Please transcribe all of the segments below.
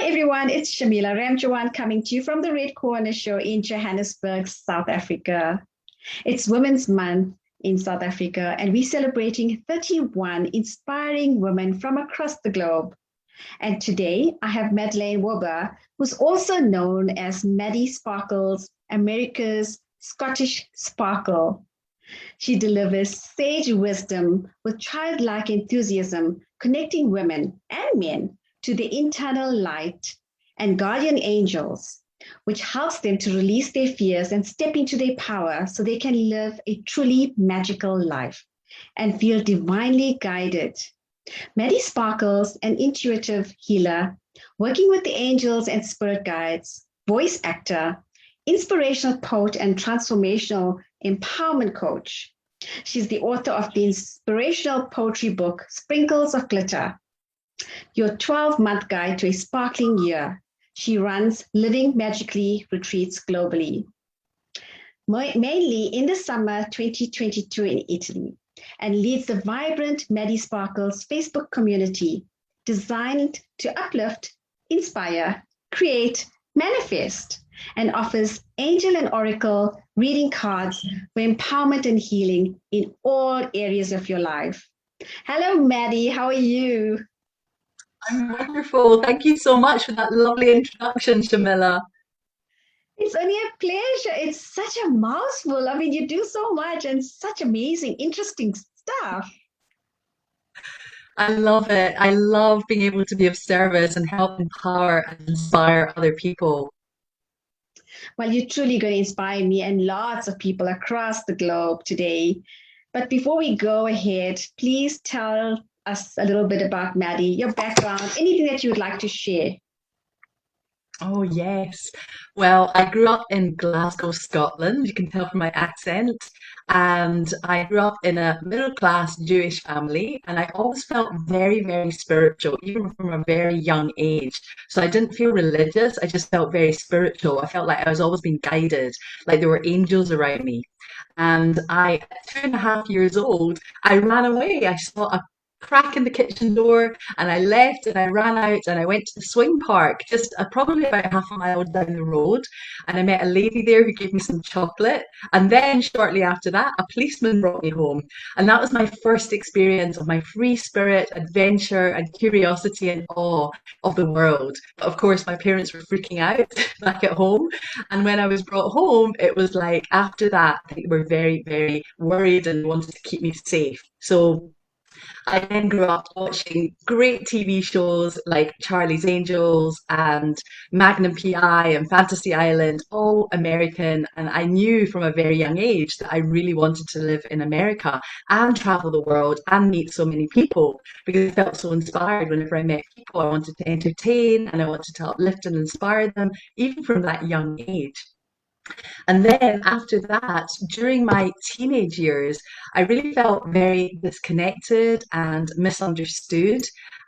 everyone, it's Shamila Ramjawan coming to you from the Red Corner Show in Johannesburg, South Africa. It's Women's Month in South Africa, and we're celebrating 31 inspiring women from across the globe. And today I have Madeleine Wober, who's also known as Maddie Sparkles, America's Scottish Sparkle. She delivers sage wisdom with childlike enthusiasm, connecting women and men to the internal light and guardian angels, which helps them to release their fears and step into their power so they can live a truly magical life and feel divinely guided. Maddie Sparkles, an intuitive healer, working with the angels and spirit guides, voice actor, inspirational poet, and transformational empowerment coach. She's the author of the inspirational poetry book, Sprinkles of Glitter, your 12-month guide to a sparkling year. She runs Living Magically retreats globally, mainly in the summer 2022 in Italy, and leads the vibrant Maddie Sparkles Facebook community designed to uplift, inspire, create, manifest, and offers angel and oracle reading cards for empowerment and healing in all areas of your life. Hello, Maddie. How are you? I'm wonderful. Thank you so much for that lovely introduction, Shamila. It's only a pleasure. It's such a mouthful. I mean, you do so much and such amazing, interesting stuff. I love it. I love being able to be of service and help empower and inspire other people. Well, you're truly going to inspire me and lots of people across the globe today. But before we go ahead, please tell us a little bit about Maddie, your background, anything that you would like to share. Oh, yes. Well, I grew up in Glasgow, Scotland. You can tell from my accent. And I grew up in a middle class Jewish family. And I always felt very, very spiritual, even from a very young age. So I didn't feel religious. I just felt very spiritual. I felt like I was always being guided, like there were angels around me. And at 2.5 years old, I ran away. I saw a crack in the kitchen door and I left and I ran out and I went to the swing park just probably about half a mile down the road, and I met a lady there who gave me some chocolate, and then shortly after that a policeman brought me home, and that was my first experience of my free spirit, adventure and curiosity and awe of the world. But of course my parents were freaking out back at home, and when I was brought home it was like after that they were very, very worried and wanted to keep me safe. So I then grew up watching great TV shows like Charlie's Angels and Magnum PI and Fantasy Island, all American. And I knew from a very young age that I really wanted to live in America and travel the world and meet so many people, because I felt so inspired whenever I met people. I wanted to entertain and I wanted to uplift and inspire them, even from that young age. And then after that, during my teenage years, I really felt very disconnected and misunderstood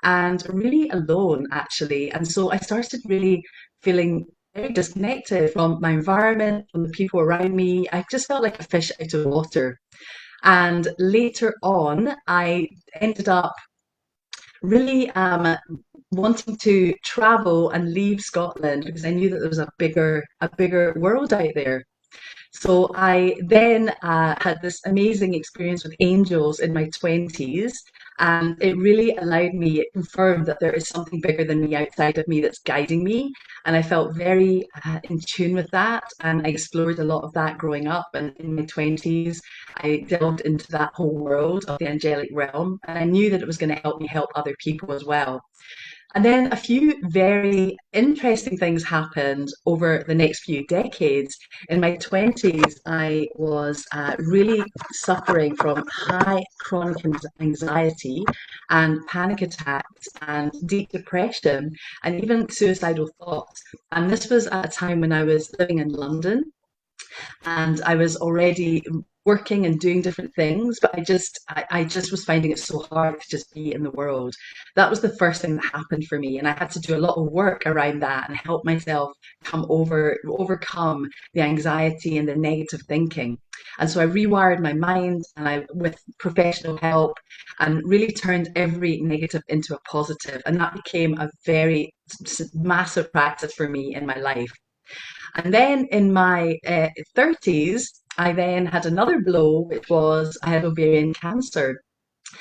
and really alone, actually. And so I started really feeling very disconnected from my environment, from the people around me. I just felt like a fish out of water. And later on, I ended up really wanting to travel and leave Scotland because I knew that there was a bigger world out there. So I then had this amazing experience with angels in my 20s, and it really allowed me, it confirmed that there is something bigger than me outside of me that's guiding me. And I felt very in tune with that. And I explored a lot of that growing up. And in my 20s, I delved into that whole world of the angelic realm. And I knew that it was going to help me help other people as well. And then a few very interesting things happened over the next few decades. In my 20s, I was really suffering from high chronic anxiety and panic attacks and deep depression and even suicidal thoughts. And this was at a time when I was living in London and I was already working and doing different things, but I just was finding it so hard to just be in the world. That was the first thing that happened for me, and I had to do a lot of work around that and help myself overcome the anxiety and the negative thinking. And so I rewired my mind, and I, with professional help, and really turned every negative into a positive. And that became a very massive practice for me in my life. And then in my 30s, I then had another blow, which was I had ovarian cancer.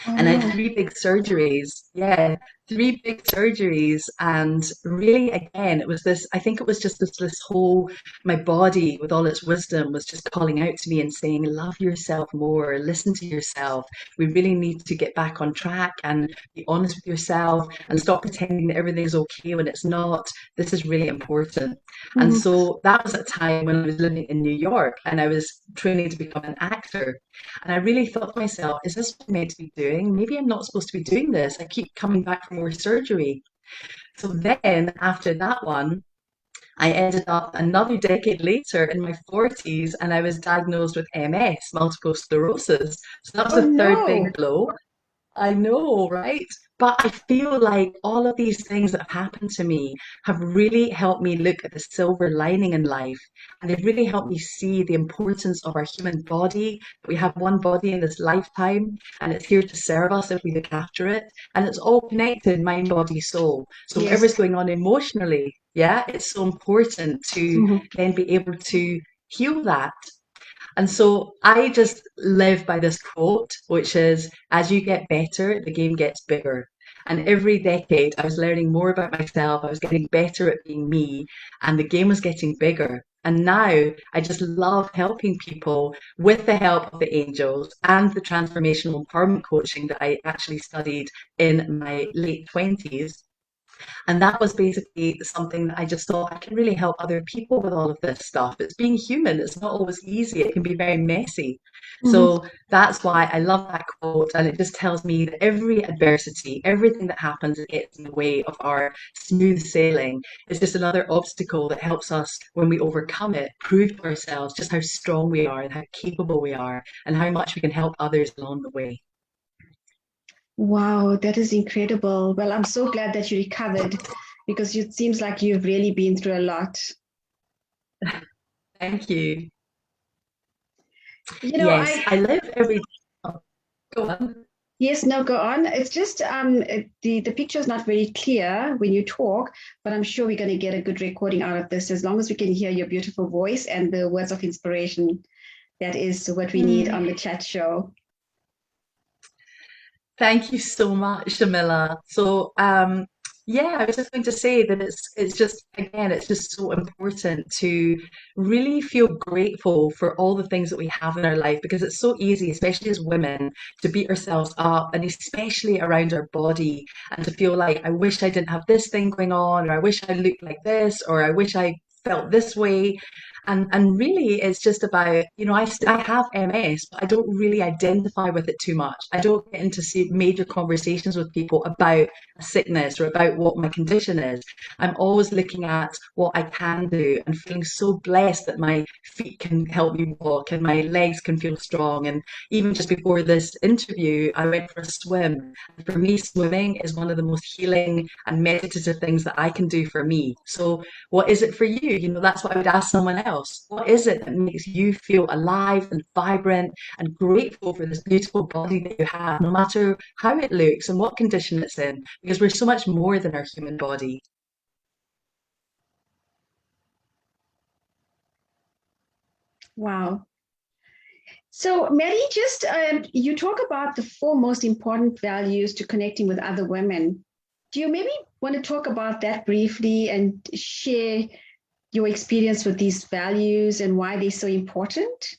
Oh And I had no. three big surgeries. Yeah, three big surgeries. And really, again, it was this, I think it was just this whole, my body with all its wisdom was just calling out to me and saying, love yourself more, listen to yourself. We really need to get back on track and be honest with yourself and stop pretending that everything's okay when it's not. This is really important. And Mhm. so that was a time when I was living in New York and I was training to become an actor. And I really thought to myself, is this what I'm meant to be doing? Maybe I'm not supposed to be doing this. I keep coming back for more surgery. So then after that one, I ended up another decade later in my 40s and I was diagnosed with MS, multiple sclerosis. So that was Oh the third big no. blow. I know, right? But I feel like all of these things that have happened to me have really helped me look at the silver lining in life. And they've really helped me see the importance of our human body. We have one body in this lifetime, and it's here to serve us if we look after it. And it's all connected, mind, body, soul. So whatever's Yes. going on emotionally, yeah, it's so important to Mhm. then be able to heal that. And so I just live by this quote, which is, as you get better, the game gets bigger. And every decade, I was learning more about myself. I was getting better at being me, and the game was getting bigger. And now I just love helping people with the help of the angels and the transformational empowerment coaching that I actually studied in my late 20s. And that was basically something that I just thought I can really help other people with all of this stuff. It's being human, it's not always easy, it can be very messy. Mhm. So that's why I love that quote. And it just tells me that every adversity, everything that happens that gets in the way of our smooth sailing is just another obstacle that helps us, when we overcome it, prove to ourselves just how strong we are and how capable we are and how much we can help others along the way. Wow, that is incredible. Well, I'm so glad that you recovered because it seems like you've really been through a lot. Thank you. You know, Yes, I I live every. Oh, go on. yes, no, go on. It's just the picture is not very clear when you talk, but I'm sure we're going to get a good recording out of this as long as we can hear your beautiful voice and the words of inspiration. That is what we need Hmm. on the chat show. Thank you so much, Shamila. So, yeah, I was just going to say that it's just again, it's just so important to really feel grateful for all the things that we have in our life because it's so easy, especially as women, to beat ourselves up and especially around our body and to feel like I wish I didn't have this thing going on, or I wish I looked like this, or I wish I felt this way. And really, it's just about, I have MS, but I don't really identify with it too much. I don't get into major conversations with people about a sickness or about what my condition is. I'm always looking at what I can do and feeling so blessed that my feet can help me walk and my legs can feel strong. And even just before this interview, I went for a swim. For me, swimming is one of the most healing and meditative things that I can do for me. So what is it for you? That's what I would ask someone else. What is it that makes you feel alive and vibrant and grateful for this beautiful body that you have, no matter how it looks and what condition it's in? Because we're so much more than our human body. Wow. So, Mary, just you talk about the four most important values to connecting with other women. Do you maybe want to talk about that briefly and share your experience with these values and why they're so important?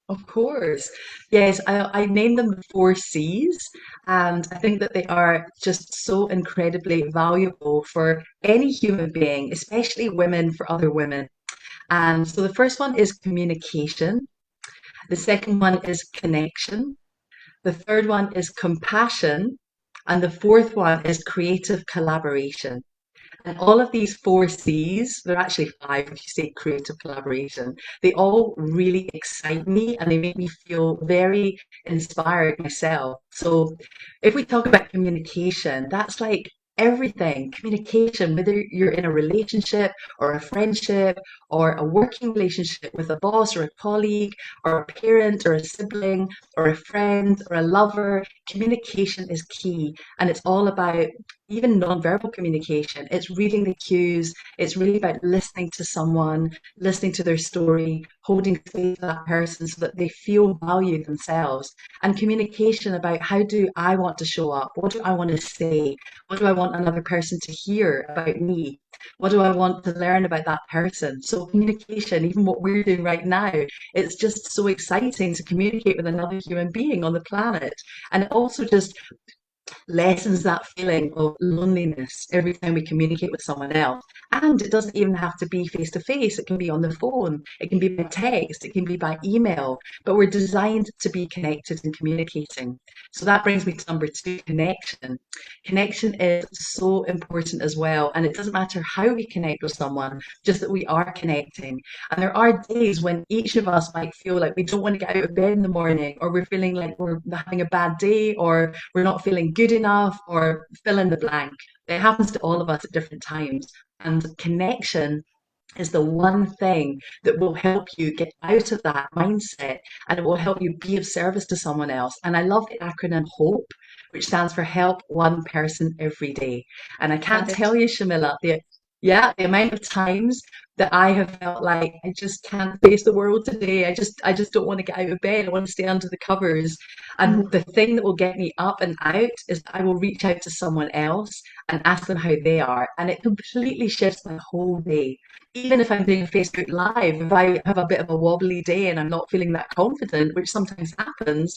Of course. Yes, I named them the four C's, and I think that they are just so incredibly valuable for any human being, especially women for other women. And so the first one is communication. The second one is connection. The third one is compassion. And the fourth one is creative collaboration. And all of these four C's, they're actually five if you say creative collaboration, they all really excite me and they make me feel very inspired myself. So if we talk about communication, that's like everything. Communication, whether you're in a relationship or a friendship or a working relationship with a boss or a colleague or a parent or a sibling or a friend or a lover, communication is key. And it's all about even nonverbal communication. It's reading the cues. It's really about listening to someone, listening to their story, holding space for that person so that they feel valued themselves. And communication about how do I want to show up? What do I want to say? What do I want another person to hear about me? What do I want to learn about that person? So communication, even what we're doing right now, it's just so exciting to communicate with another human being on the planet. And it also just lessens that feeling of loneliness every time we communicate with someone else. And it doesn't even have to be face to face, it can be on the phone, it can be by text, it can be by email, but we're designed to be connected and communicating. So that brings me to number two, connection. Connection is so important as well. And it doesn't matter how we connect with someone, just that we are connecting. And there are days when each of us might feel like we don't want to get out of bed in the morning, or we're feeling like we're having a bad day, or we're not feeling good enough, or fill in the blank. It happens to all of us at different times. And connection is the one thing that will help you get out of that mindset and it will help you be of service to someone else. And I love the acronym HOPE, which stands for Help One Person Every Day. And I can't Love tell it. you, Shamila, the amount of times that I have felt like I just can't face the world today. I just don't want to get out of bed. I want to stay under the covers. And Mhm. the thing that will get me up and out is I will reach out to someone else and ask them how they are. And it completely shifts my whole day. Even if I'm doing a Facebook Live, if I have a bit of a wobbly day and I'm not feeling that confident, which sometimes happens,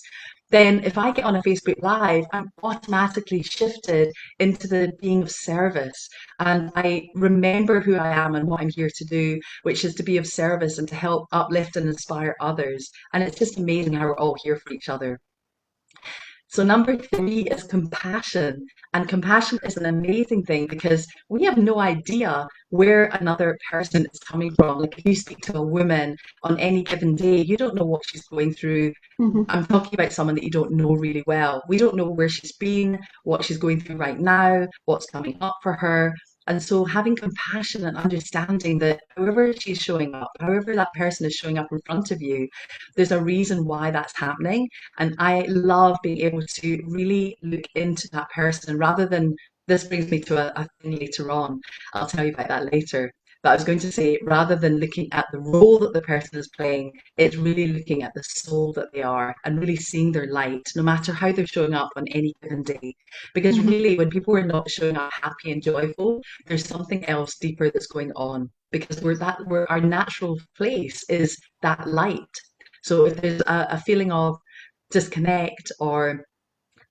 then if I get on a Facebook Live, I'm automatically shifted into the being of service. And I remember who I am and what I'm here to do, which is to be of service and to help uplift and inspire others. And it's just amazing how we're all here for each other. So number three is compassion. And compassion is an amazing thing because we have no idea where another person is coming from. Like if you speak to a woman on any given day, you don't know what she's going through. Mhm. I'm talking about someone that you don't know really well. We don't know where she's been, what she's going through right now, what's coming up for her. And so having compassion and understanding that however she's showing up, however that person is showing up in front of you, there's a reason why that's happening. And I love being able to really look into that person rather than this brings me to a thing later on. I'll tell you about that later. But I was going to say, rather than looking at the role that the person is playing, it's really looking at the soul that they are and really seeing their light, no matter how they're showing up on any given day. Because Mhm. really, when people are not showing up happy and joyful, there's something else deeper that's going on. Because we're our natural place is that light. So if there's a feeling of disconnect or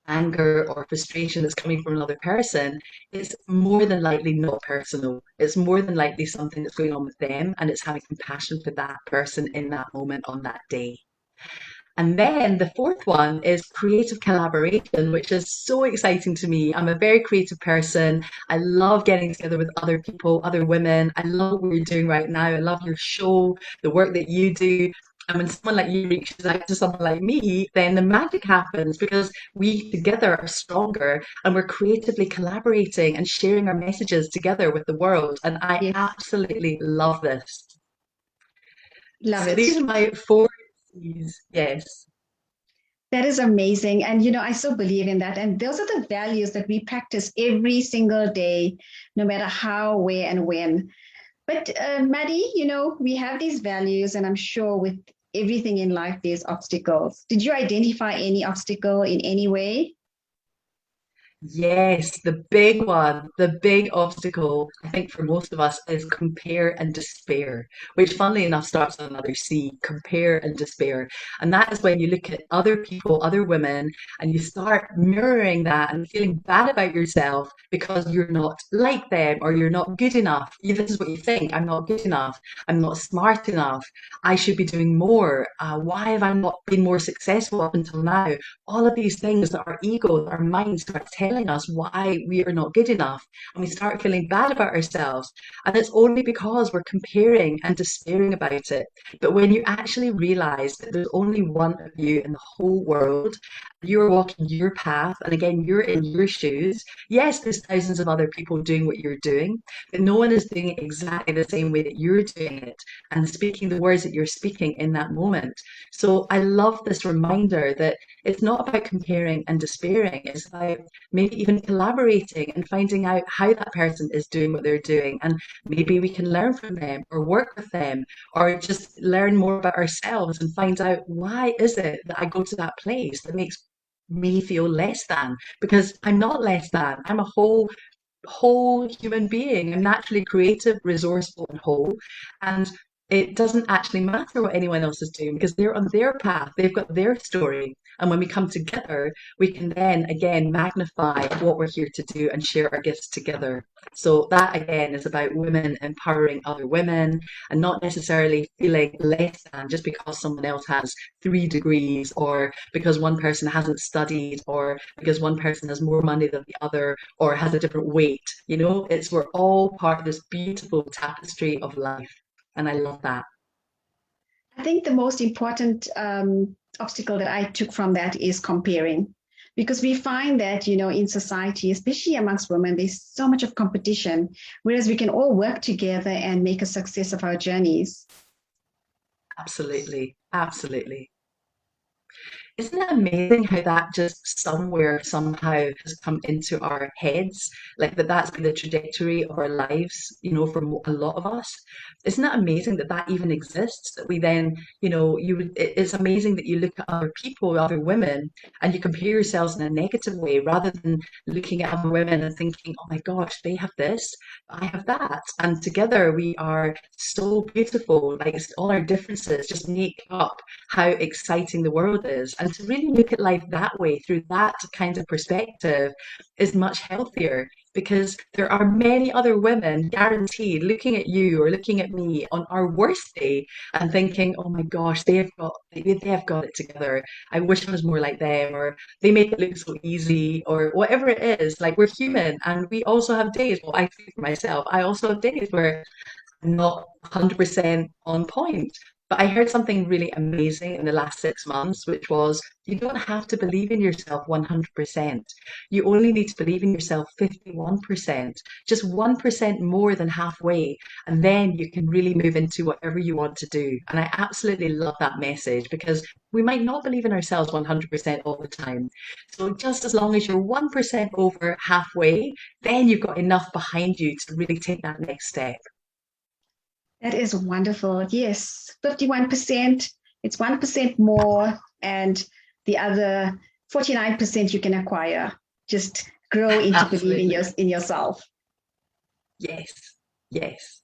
anger or frustration that's coming from another person, it's more than likely not personal. It's more than likely something that's going on with them, and it's having compassion for that person in that moment on that day. And then the fourth one is creative collaboration, which is so exciting to me. I'm a very creative person. I love getting together with other people, other women. I love what we're doing right now. I love your show, the work that you do. And when someone like you reaches out to someone like me, then the magic happens because we together are stronger and we're creatively collaborating and sharing our messages together with the world. And I Yes. absolutely love this. Love So it. these are my four C's. Yes. That is amazing. And, I so believe in that. And those are the values that we practice every single day, no matter how, where, and when. But, Maddie, we have these values, and I'm sure with everything in life, there's obstacles. Did you identify any obstacle in any way? Yes, the big one, the big obstacle, I think for most of us is compare and despair, which funnily enough starts with another C, compare and despair. And that is when you look at other people, other women, and you start mirroring that and feeling bad about yourself because you're not like them or you're not good enough. This is what you think, I'm not good enough, I'm not smart enough, I should be doing more. Why have I not been more successful up until now? All of these things that our ego, our mind starts telling telling us why we are not good enough, and we start feeling bad about ourselves. And it's only because we're comparing and despairing about it. But when you actually realize that there's only one of you in the whole world, you're walking your path, and again, you're in your shoes. Yes, there's thousands of other people doing what you're doing, but no one is doing it exactly the same way that you're doing it and speaking the words that you're speaking in that moment. So I love this reminder that it's not about comparing and despairing. It's about maybe even collaborating and finding out how that person is doing what they're doing. And maybe we can learn from them or work with them or just learn more about ourselves and find out why is it that I go to that place that makes me feel less than, because I'm not less than. I'm a whole human being. I'm naturally creative, resourceful, and whole. And it doesn't actually matter what anyone else is doing because they're on their path, they've got their story. And when we come together, we can then again magnify what we're here to do and share our gifts together. So, that again is about women empowering other women and not necessarily feeling less than just because someone else has 3 degrees or because one person hasn't studied or because one person has more money than the other or has a different weight. It's we're all part of this beautiful tapestry of life. And I love that. I think the most important obstacle that I took from that is comparing. Because we find that, in society, especially amongst women, there's so much of competition, whereas we can all work together and make a success of our journeys. Absolutely. Absolutely. Isn't it amazing how that just somewhere somehow has come into our heads? Like that's been the trajectory of our lives, for a lot of us. Isn't it amazing that that even exists? That we then, it's amazing that you look at other people, other women, and you compare yourselves in a negative way rather than looking at other women and thinking, oh my gosh, they have this, I have that. And together we are so beautiful. Like all our differences just make up how exciting the world is. And to really look at life that way, through that kind of perspective, is much healthier because there are many other women guaranteed looking at you or looking at me on our worst day and thinking, oh my gosh, they have got it together. I wish I was more like them, or they make it look so easy, or whatever it is. Like we're human and we also have days. Well, I speak for myself, I also have days where not 100% on point. But I heard something really amazing in the last 6 months, which was you don't have to believe in yourself 100%. You only need to believe in yourself 51%, just 1% more than halfway. And then you can really move into whatever you want to do. And I absolutely love that message because we might not believe in ourselves 100% all the time. So just as long as you're 1% over halfway, then you've got enough behind you to really take that next step. That is wonderful. Yes, 51%, it's 1% more, and the other 49% you can acquire. Just grow into believing Absolutely. in yourself. Yes. Yes.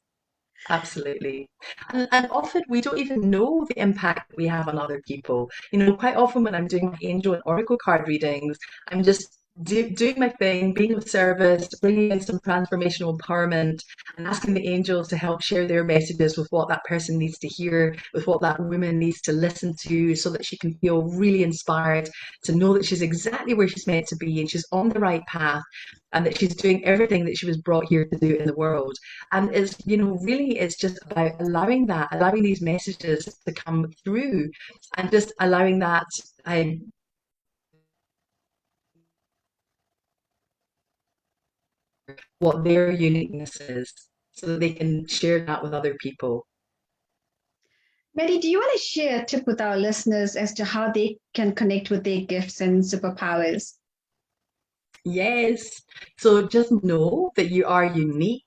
Absolutely. And often we don't even know the impact that we have on other people. Quite often when I'm doing my angel and oracle card readings, I'm just doing my thing, being of service, bringing in some transformational empowerment, and asking the angels to help share their messages with what that person needs to hear, with what that woman needs to listen to, so that she can feel really inspired to know that she's exactly where she's meant to be and she's on the right path and that she's doing everything that she was brought here to do in the world. And really it's just about allowing these messages to come through and just allowing that what their uniqueness is so that they can share that with other people. Maddie, do you want to share a tip with our listeners as to how they can connect with their gifts and superpowers? Yes. So just know that you are unique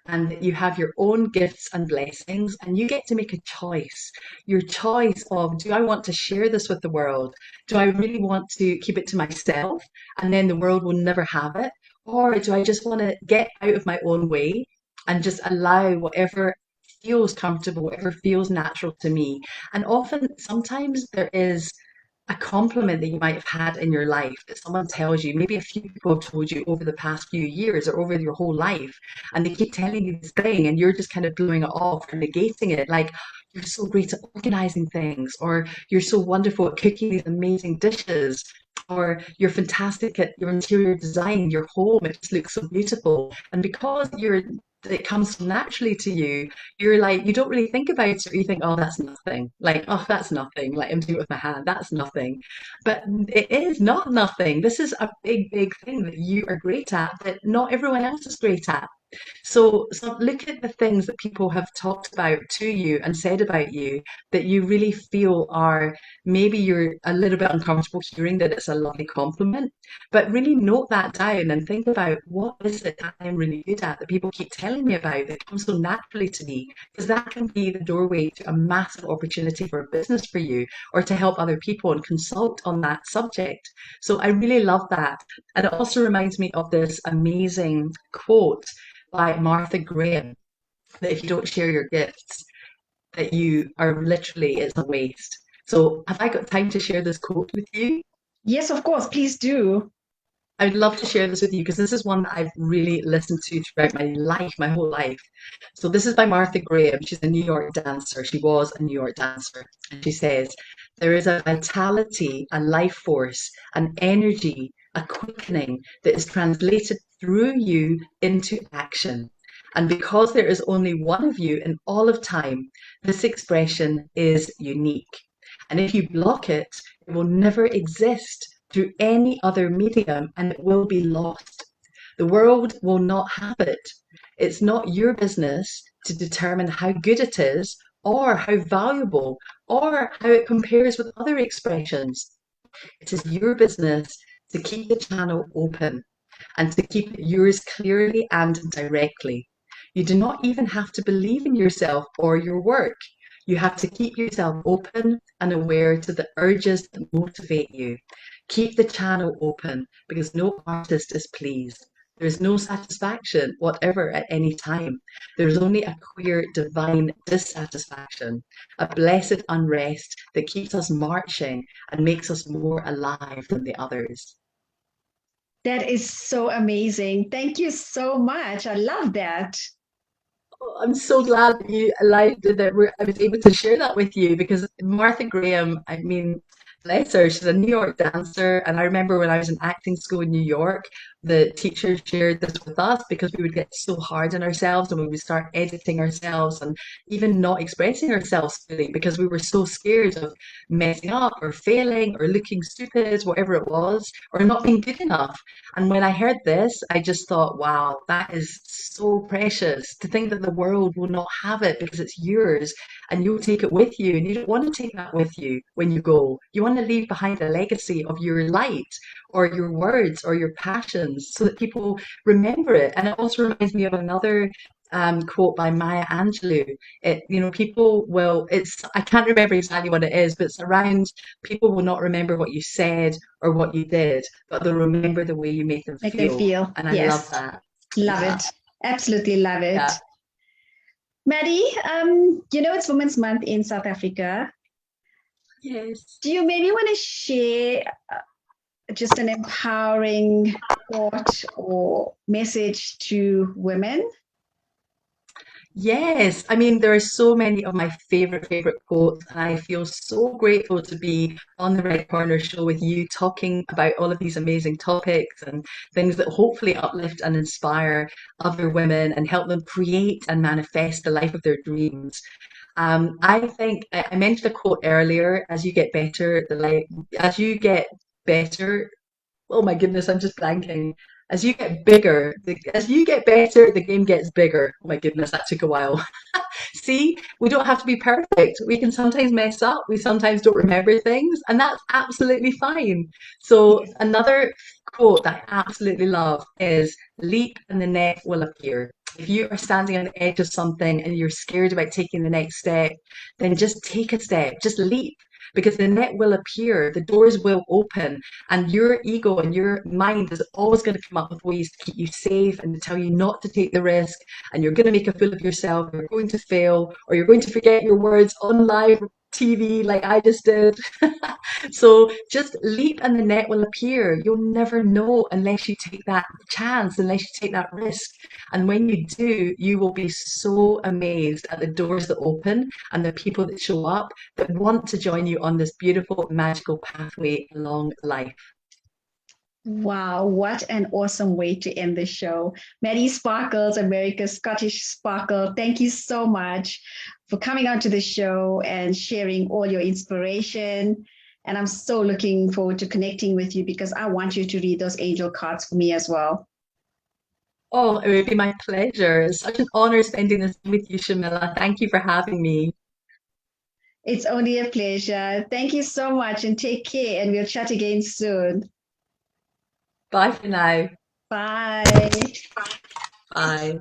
and that you have your own gifts and blessings, and you get to make a choice. Your choice of, do I want to share this with the world? Do I really want to keep it to myself and then the world will never have it? Or do I just want to get out of my own way and just allow whatever feels comfortable, whatever feels natural to me? And often, sometimes there is a compliment that you might have had in your life that someone tells you, maybe a few people have told you over the past few years or over your whole life, and they keep telling you this thing, and you're just kind of blowing it off and negating it, like you're so great at organizing things, or you're so wonderful at cooking these amazing dishes. or you're fantastic at your interior design, your home, it just looks so beautiful. And because it comes so naturally to you, you're like, you don't really think about it, or you think, oh, that's nothing. Like, oh, that's nothing. Like, I'm doing it with my hand, that's nothing. But it is not nothing. This is a big, big thing that you are great at, that not everyone else is great at. So look at the things that people have talked about to you and said about you that you really feel are, maybe you're a little bit uncomfortable hearing that it's a lovely compliment, but really note that down and think about, what is it that I'm really good at that people keep telling me about that comes so naturally to me? Because that can be the doorway to a massive opportunity for a business for you, or to help other people and consult on that subject. So I really love that. And it also reminds me of this amazing quote by Martha Graham, that if you don't share your gifts, that you are literally, it's a waste. So have I got time to share this quote with you? Yes, of course. Please do. I would love to share this with you because this is one that I've really listened to throughout my life, my whole life. So this is by Martha Graham. She's a New York dancer. She was a New York dancer. And she says, there is a vitality, a life force, an energy, a quickening that is translated through you into action. And because there is only one of you in all of time, this expression is unique. And if you block it, it will never exist through any other medium, and it will be lost. The world will not have it. It's not your business to determine how good it is, or how valuable, or how it compares with other expressions. It is your business to keep the channel open and to keep it yours clearly and directly. You do not even have to believe in yourself or your work. You have to keep yourself open and aware to the urges that motivate you. Keep the channel open, because no artist is pleased. There is no satisfaction whatever at any time. There is only a queer divine dissatisfaction, a blessed unrest that keeps us marching and makes us more alive than the others. That is so amazing. Thank you so much. I love that. Oh, I'm so glad that you liked that I was able to share that with you, because Martha Graham, I mean, bless her, she's a New York dancer. And I remember when I was in acting school in New York, the teacher shared this with us because we would get so hard on ourselves and we would start editing ourselves and even not expressing ourselves fully because we were so scared of messing up or failing or looking stupid, whatever it was, or not being good enough. And when I heard this, I just thought, wow, that is so precious, to think that the world will not have it because it's yours and you'll take it with you. And you don't want to take that with you when you go. You want to leave behind a legacy of your light or your words or your passions so that people remember it. And it also reminds me of another quote by Maya Angelou. People will, I can't remember exactly what it is, but it's around, people will not remember what you said or what you did, but they'll remember the way you make them Make them feel. feel. And I love Yes. that. Love Yeah. it. Absolutely love it. Yeah. Maddie, it's Women's Month in South Africa. Yes. Do you maybe want to share just an empowering thought or message to women? Yes, I mean, there are so many of my favorite quotes, and I feel so grateful to be on the Red Corner show with you, talking about all of these amazing topics and things that hopefully uplift and inspire other women and help them create and manifest the life of their dreams. I think I mentioned a quote earlier: "As you get better, as you get better, oh my goodness, I'm just blanking. As you get better, the game gets bigger. Oh my goodness, that took a while. See, we don't have to be perfect. We can sometimes mess up. We sometimes don't remember things, and that's absolutely fine. So Yes. another quote that I absolutely love is, leap and the net will appear. If you are standing on the edge of something and you're scared about taking the next step, then just take a step, just leap, because the net will appear, the doors will open, and your ego and your mind is always going to come up with ways to keep you safe and to tell you not to take the risk. And you're going to make a fool of yourself, you're going to fail, or you're going to forget your words on live TV like I just did. So just leap and the net will appear. You'll never know unless you take that chance, unless you take that risk. And when you do, you will be so amazed at the doors that open and the people that show up that want to join you on this beautiful, magical pathway along life. Wow, what an awesome way to end the show. Maddie Sparkles, America's Scottish Sparkle, thank you so much for coming onto the show and sharing all your inspiration. And I'm so looking forward to connecting with you because I want you to read those angel cards for me as well. Oh, it would be my pleasure. It's such an honor spending this time with you, Shamila. Thank you for having me. It's only a pleasure. Thank you so much and take care. And we'll chat again soon. Bye for now. Bye. Bye.